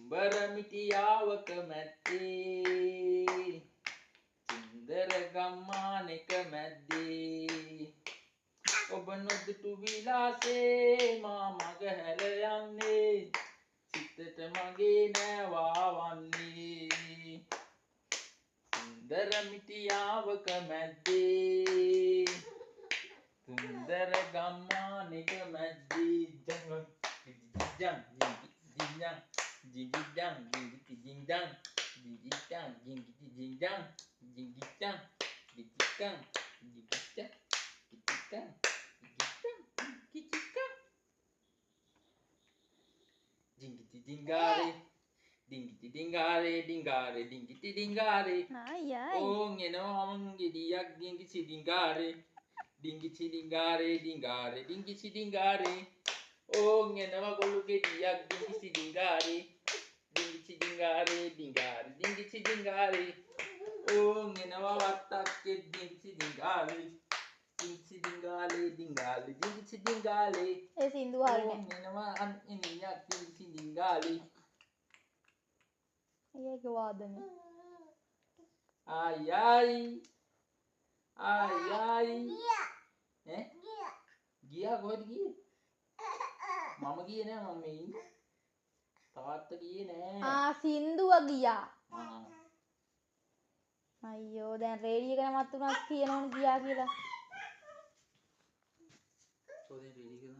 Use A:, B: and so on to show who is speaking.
A: උඹර මිටියාවක මැද්දේ සුන්දර ගම්මානෙක මැද්දේ ඔබ නොදුටු විලාසේ මා මග හැර යන්නේ සිතට මගේ නෑවා වන්නේ සුන්දර මිටියාවක මැද්දේ සුන්දර ගම්මානෙක මැද්දේ ජං ජිංජං ජිංජං ජිංජං ජිංජං ජිංජං ජිංජං ජිංජං Dingiti dingare, dingiti dingare, dingare, dingiti dingare.
B: Ai ai.
A: Oh, ngenomong diyak dingiti dingare, dingiti dingare, dingare, dingiti dingare. Oh, ngenomong diyak dingiti dingare, dingiti dingare, dingare, dingiti dingare. Oh, ngenomong watak dingiti dingare. Dingsi dingale dingale dingsi dingale
B: ඒ සින්දු හරිනේ.
A: එනවා අනියක් dingsi dingale
B: ඒක වාදනේ.
A: ay ay ay ay ඈ ගියා කොහෙද ගියේ මම ගියේ නෑ මම මේ ඉන්නේ තාත්තා ගියේ නෑ
B: සින්දුව ගියා. අයියෝ දැන් රේඩියෝ එක නමත් උනත් කියනවනේ ගියා කියලා.
A: සෝදේ රේඩියෝ